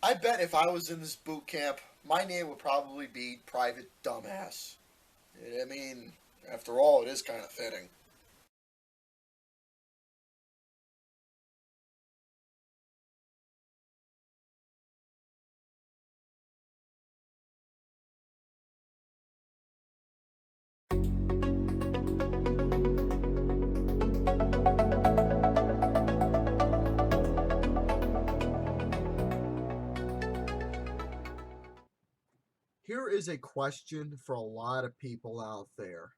I bet if I was in this boot camp, my name would probably be Private Dumbass. I mean, after all, it is kind of fitting. Here is a question for a lot of people out there.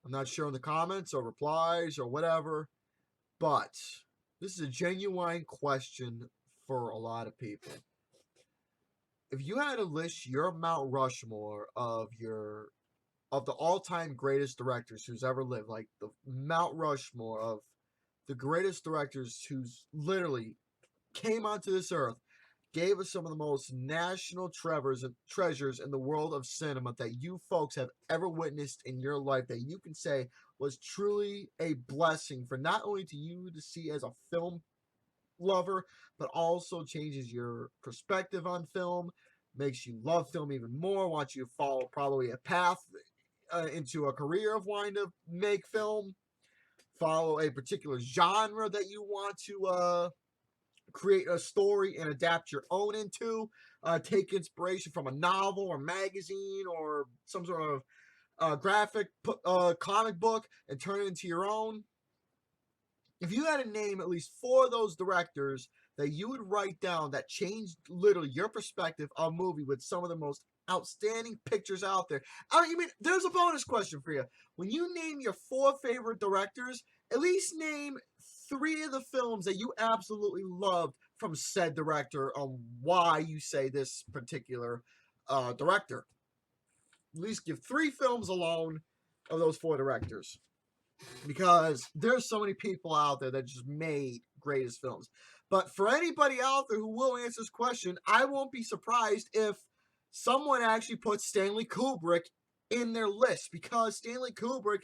I'm not sure in the comments or replies or whatever, but this is a genuine question for a lot of people. If you had to list your Mount Rushmore of the all-time greatest directors who's ever lived, like the Mount Rushmore of the greatest directors who's literally came onto this earth, gave us some of the most national treasures in the world of cinema that you folks have ever witnessed in your life, that you can say was truly a blessing for not only to you to see as a film lover, but also changes your perspective on film, makes you love film even more, wants you to follow probably a path into a career of wanting to make film, follow a particular genre that you want to create a story and adapt your own into, take inspiration from a novel or magazine or some sort of graphic comic book and turn it into your own. If you had to name at least four of those directors that you would write down that changed literally your perspective of a movie with some of the most outstanding pictures out there. I mean, there's a bonus question for you. When you name your four favorite directors, at least name three of the films that you absolutely loved from said director on why you say this particular director. At least give three films alone of those four directors, because there's so many people out there that just made greatest films. But for anybody out there who will answer this question, I won't be surprised if someone actually puts Stanley Kubrick in their list, because Stanley Kubrick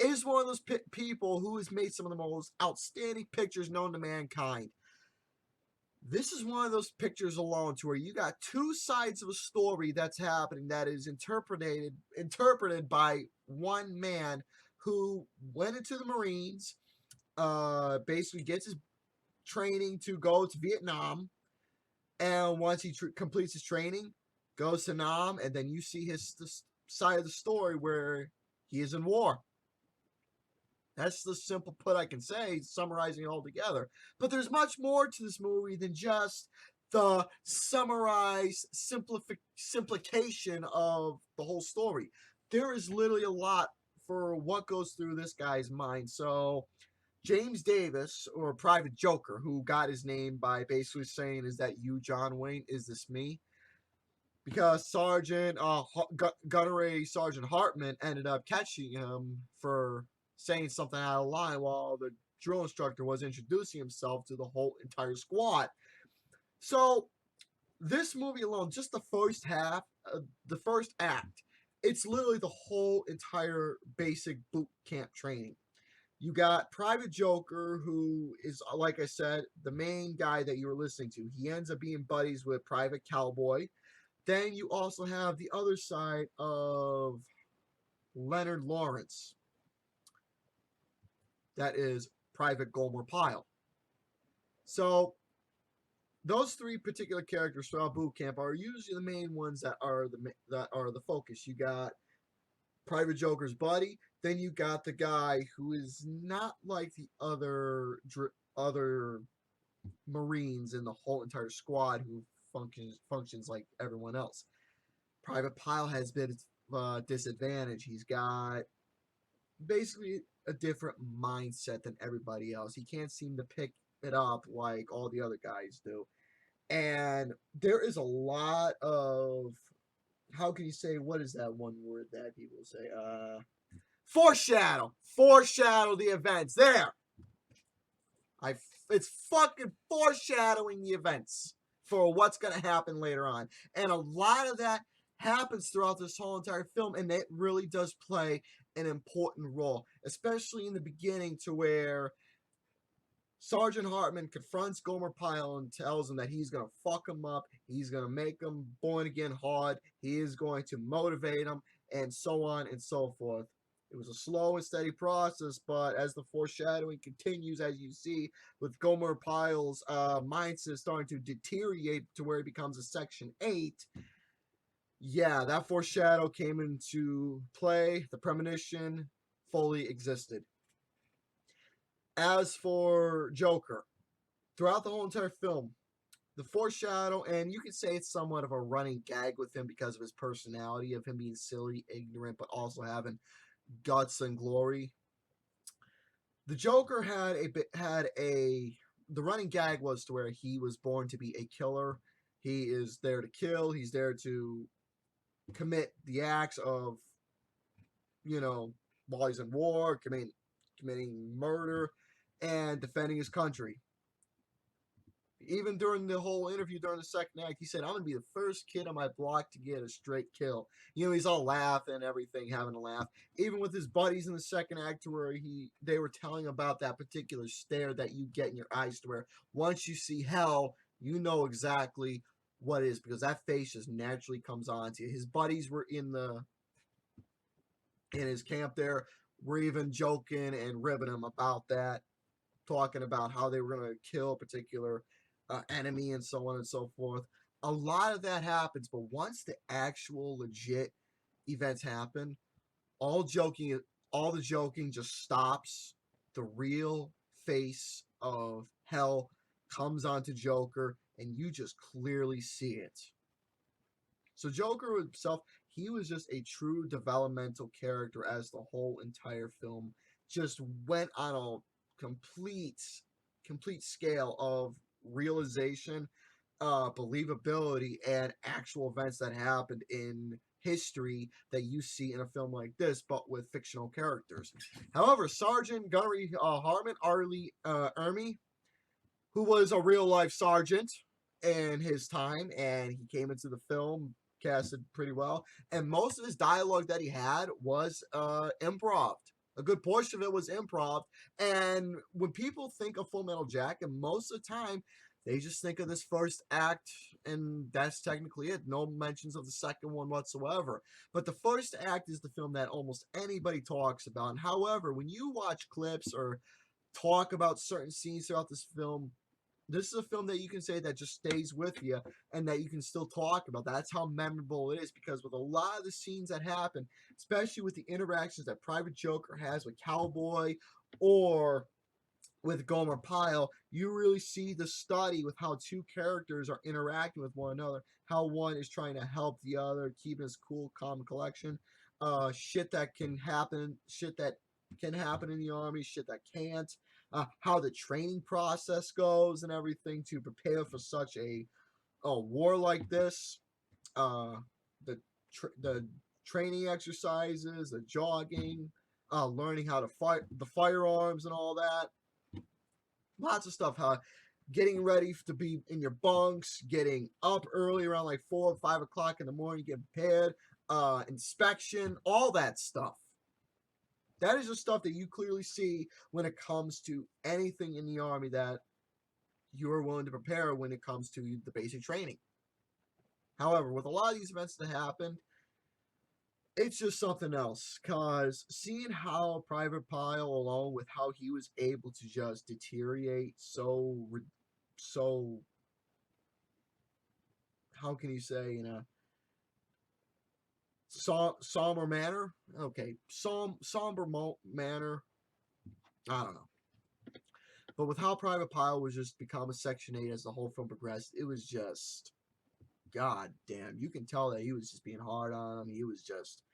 is one of those people who has made some of the most outstanding pictures known to mankind. This is one of those pictures alone to where you got two sides of a story that's happening that is interpreted by one man who went into the Marines, basically gets his training to go to Vietnam, and once he completes his training, goes to Nam, and then you see his side of the story where he is in war. That's the simple put I can say, summarizing it all together. But there's much more to this movie than just the summarized simplification of the whole story. There is literally a lot for what goes through this guy's mind. So James Davis, or Private Joker, who got his name by basically saying, "Is that you, John Wayne? Is this me?" Because Gunnery Sergeant Hartman ended up catching him for saying something out of line while the drill instructor was introducing himself to the whole entire squad. So this movie alone, just the first half, the first act, it's literally the whole entire basic boot camp training. You got Private Joker, who is, like I said, the main guy that you were listening to. He ends up being buddies with Private Cowboy. Then you also have the other side of Leonard Lawrence. That is Private Gomer Pyle. So those three particular characters throughout boot camp are usually the main ones that are the focus. You got Private Joker's buddy. Then you got the guy who is not like the other Marines in the whole entire squad who functions like everyone else. Private Pyle has been disadvantage. He's got basically a different mindset than everybody else. He can't seem to pick it up like all the other guys do. And there is a lot of, how can you say, what is that one word that people say? Foreshadow the events. There. I it's fucking foreshadowing the events for what's going to happen later on. And a lot of that happens throughout this whole entire film, and it really does play an important role, especially in the beginning, to where Sergeant Hartman confronts Gomer Pyle and tells him that he's going to fuck him up. He's going to make him born again hard. He is going to motivate him, and so on and so forth. It was a slow and steady process, but as the foreshadowing continues, as you see, with Gomer Pyle's mindset starting to deteriorate to where he becomes a Section 8, yeah, that foreshadow came into play. The premonition fully existed. As for Joker, throughout the whole entire film, the foreshadow, and you could say it's somewhat of a running gag with him because of his personality, of him being silly, ignorant, but also having guts and glory. The Joker the running gag was to where he was born to be a killer. He is there to kill. He's there to commit the acts of, while he's in war, committing murder, and defending his country. Even during the whole interview during the second act, he said, "I'm gonna be the first kid on my block to get a straight kill." He's all laughing and everything, having a laugh. Even with his buddies in the second act, where they were telling about that particular stare that you get in your eyes, to where once you see hell, you know exactly what it is, because that face just naturally comes on to you. His buddies were in his camp there, were even joking and ribbing him about that, talking about how they were going to kill a particular enemy and so on and so forth. A lot of that happens, but once the actual legit events happen, all the joking just stops. The real face of hell comes onto Joker, and you just clearly see it. So Joker himself, he was just a true developmental character as the whole entire film just went on a complete scale of realization, believability, and actual events that happened in history that you see in a film like this, but with fictional characters. However, Sergeant Gunnery Hartman, Arlie Ermey, who was a real life sergeant in his time, and he came into the film casted pretty well. And most of his dialogue that he had was improv. A good portion of it was improv. And when people think of Full Metal Jacket, most of the time they just think of this first act, and that's technically it. No mentions of the second one whatsoever. But the first act is the film that almost anybody talks about. And however, when you watch clips or talk about certain scenes throughout this film, this is a film that you can say that just stays with you and that you can still talk about. That's how memorable it is, because with a lot of the scenes that happen, especially with the interactions that Private Joker has with Cowboy or with Gomer Pyle, you really see the study with how two characters are interacting with one another, how one is trying to help the other, keeping his cool, calm, collection. Shit that can happen in the army, shit that can't. How the training process goes and everything to prepare for such a war like this. Uh, the training exercises, the jogging, learning how to fight the firearms and all that. Lots of stuff. How getting ready to be in your bunks, getting up early around like 4 or 5 o'clock in the morning, get prepared, inspection, all that stuff. That is the stuff that you clearly see when it comes to anything in the Army that you are willing to prepare when it comes to the basic training. However, with a lot of these events that happen, it's just something else. Because seeing how Private Pyle, along with how he was able to just deteriorate so, how can you say, in a somber manner? Okay, somber manner. I don't know. But with how Private Pyle was just become a Section 8 as the whole film progressed, it was just, god damn. You can tell that he was just being hard on him. He was just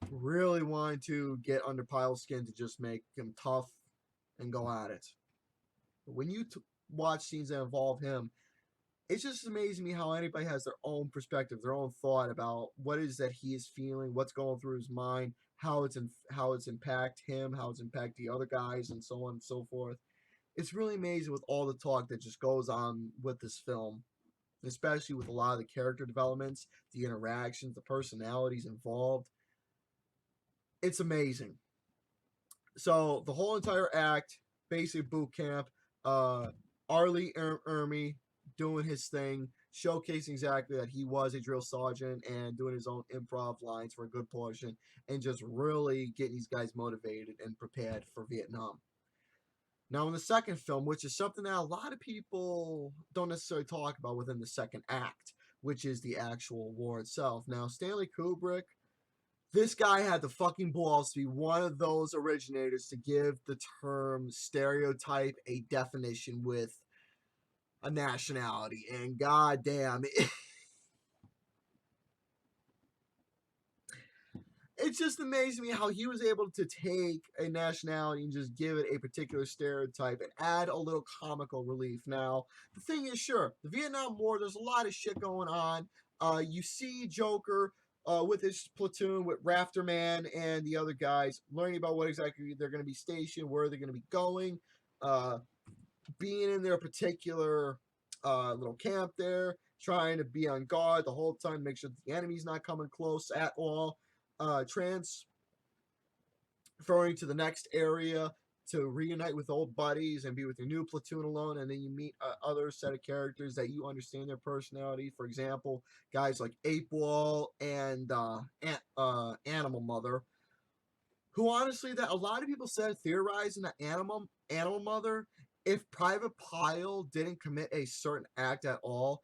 really wanting to get under Pyle's skin to just make him tough and go at it. But when you watch scenes that involve him, it's just amazing me how anybody has their own perspective, their own thought about what it is that he is feeling, what's going through his mind, how it's impact him, how it's impact the other guys, and so on and so forth. It's really amazing with all the talk that just goes on with this film, especially with a lot of the character developments, the interactions, the personalities involved. It's amazing. So the whole entire act, basic boot camp, Arlie Ermy doing his thing, showcasing exactly that he was a drill sergeant and doing his own improv lines for a good portion, and just really getting these guys motivated and prepared for Vietnam. Now, in the second film, which is something that a lot of people don't necessarily talk about within the second act, which is the actual war itself. Now, Stanley Kubrick, this guy had the fucking balls to be one of those originators to give the term stereotype a definition with a nationality. And goddamn, it's just amazing me how he was able to take a nationality and just give it a particular stereotype and add a little comical relief. Now, the thing is, sure, the Vietnam War, there's a lot of shit going on. You see Joker with his platoon with Rafterman and the other guys learning about what exactly they're going to be stationed, where they're going to be going, uh, being in their particular little camp there, trying to be on guard the whole time, make sure the enemy's not coming close at all. Transferring to the next area to reunite with old buddies and be with your new platoon alone, and then you meet other set of characters that you understand their personality. For example, guys like Ape Wall and Animal Mother, who honestly, that a lot of people said theorizing that Animal Mother, if Private Pile didn't commit a certain act at all,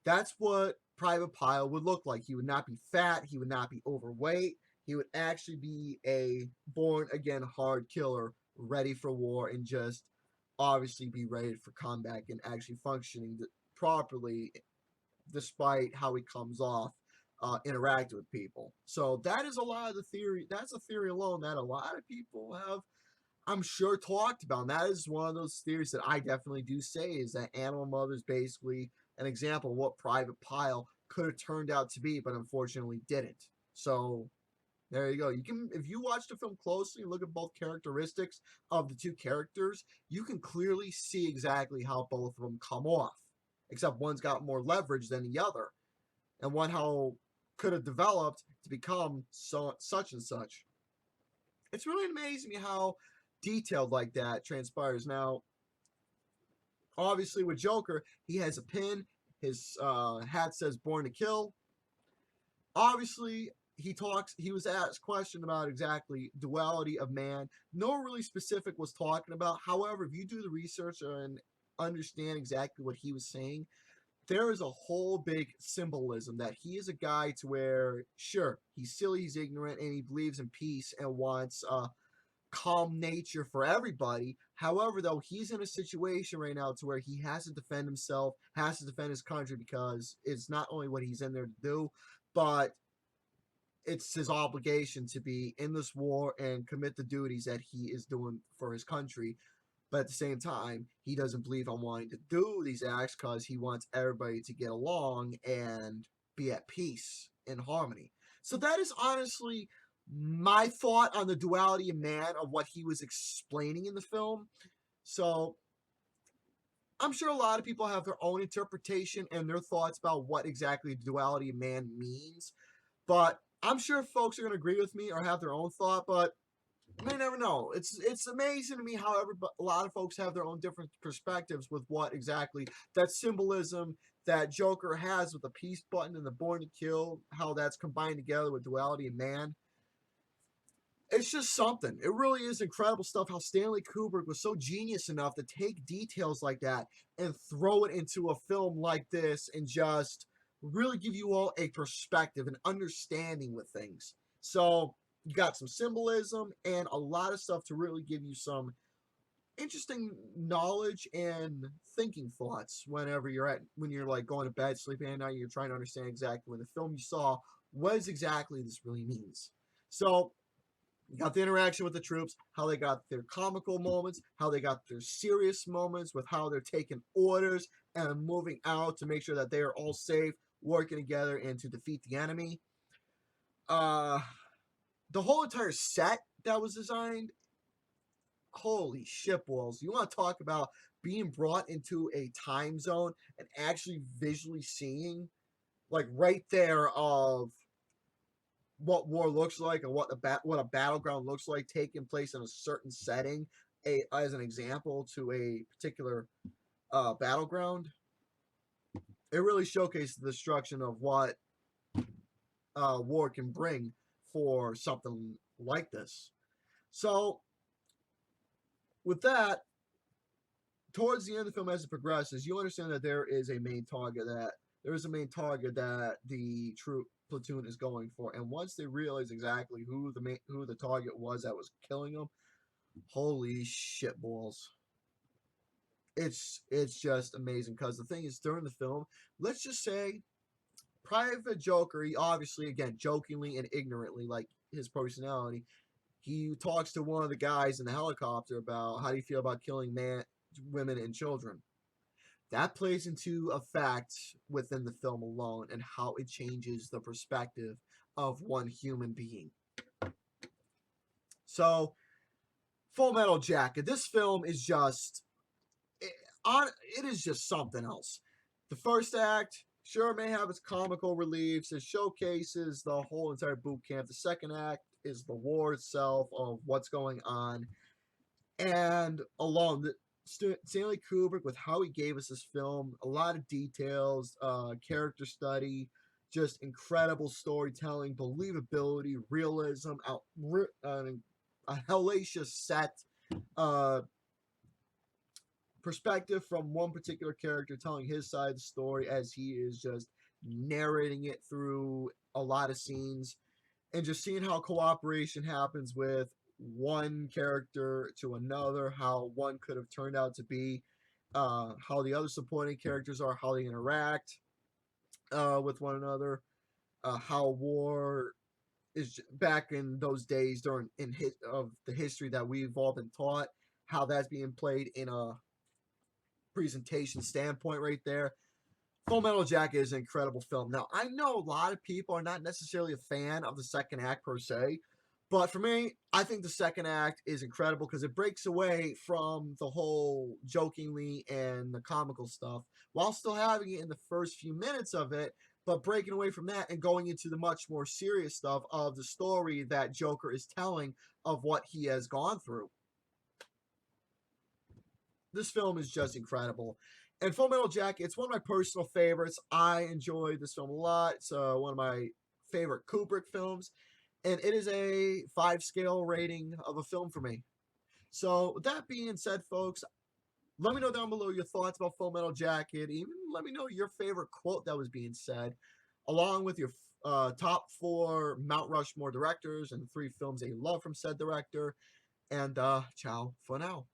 that's what Private Pile would look like. He would not be fat, he would not be overweight, he would actually be a born again hard killer, ready for war, and just obviously be ready for combat and actually functioning properly despite how he comes off interacting with people. So that is a lot of the theory. That's a theory alone that a lot of people have, I'm sure, talked about. And that is one of those theories that I definitely do say is that Animal Mother is basically an example of what Private Pile could have turned out to be, but unfortunately didn't. So there you go. You can, if you watch the film closely and look at both characteristics of the two characters, you can clearly see exactly how both of them come off. Except one's got more leverage than the other, and one how could have developed to become such and such. It's really amazing how detailed like that transpires. Now, obviously with Joker, he has a pin. His hat says "Born to Kill." Obviously, he was asked a question about exactly duality of man. No really specific was talking about. However, if you do the research and understand exactly what he was saying, there is a whole big symbolism that he is a guy to where, sure, he's silly, he's ignorant, and he believes in peace and wants calm nature for everybody. However, though, he's in a situation right now to where he has to defend himself, has to defend his country, because it's not only what he's in there to do, but it's his obligation to be in this war and commit the duties that he is doing for his country. But at the same time, he doesn't believe on wanting to do these acts because he wants everybody to get along and be at peace and harmony. So that is honestly my thought on the duality of man of what he was explaining in the film. So I'm sure a lot of people have their own interpretation and their thoughts about what exactly duality of man means. But I'm sure folks are going to agree with me or have their own thought. But you may never know. It's amazing to me how a lot of folks have their own different perspectives with what exactly that symbolism that Joker has with the peace button and the Born to Kill, how that's combined together with duality and man. It's just something. It really is incredible stuff how Stanley Kubrick was so genius enough to take details like that and throw it into a film like this and just really give you all a perspective and understanding with things. So you got some symbolism and a lot of stuff to really give you some interesting knowledge and thinking thoughts when you're like going to bed, sleeping at night, you're trying to understand exactly when the film you saw what exactly this really means. So you got the interaction with the troops, how they got their comical moments, how they got their serious moments with how they're taking orders and moving out to make sure that they are all safe, working together and to defeat the enemy. Uh the whole entire set that was designed, holy shit balls. You want to talk about being brought into a time zone and actually visually seeing like right there of what war looks like and what a battleground looks like taking place in a certain setting as an example to a particular battleground, it really showcased the destruction of what war can bring for something like this. So, with that, towards the end of the film, as it progresses, you understand that there is a main target that the troop platoon is going for, and once they realize exactly who the target was that was killing them, holy shit balls! It's just amazing because the thing is during the film, let's just say Private Joker, he obviously, again, jokingly and ignorantly, like his personality, he talks to one of the guys in the helicopter about how do you feel about killing women, and children. That plays into effect within the film alone and how it changes the perspective of one human being. So, Full Metal Jacket. This film is just it is just something else. The first act sure may have its comical reliefs. It showcases the whole entire boot camp. The second act is the war itself of what's going on, and along the Stanley Kubrick, with how he gave us this film, a lot of details, character study, just incredible storytelling, believability, realism, a hellacious set, uh, perspective from one particular character telling his side of the story as he is just narrating it through a lot of scenes, and just seeing how cooperation happens with one character to another, how one could have turned out to be, how the other supporting characters are, how they interact with one another, how war is back in those days during of the history that we've all been taught, how that's being played in a presentation standpoint right there. Full Metal Jacket is an incredible film. Now, I know a lot of people are not necessarily a fan of the second act per se, but for me, I think the second act is incredible because it breaks away from the whole jokingly and the comical stuff while still having it in the first few minutes of it, but breaking away from that and going into the much more serious stuff of the story that Joker is telling of what he has gone through. This film is just incredible. And Full Metal Jacket, it's one of my personal favorites. I enjoyed this film a lot. It's one of my favorite Kubrick films, and it is a 5 scale rating of a film for me. So, with that being said, folks, let me know down below your thoughts about Full Metal Jacket. Even let me know your favorite quote that was being said, along with your top 4 Mount Rushmore directors and 3 films that you love from said director. And ciao for now.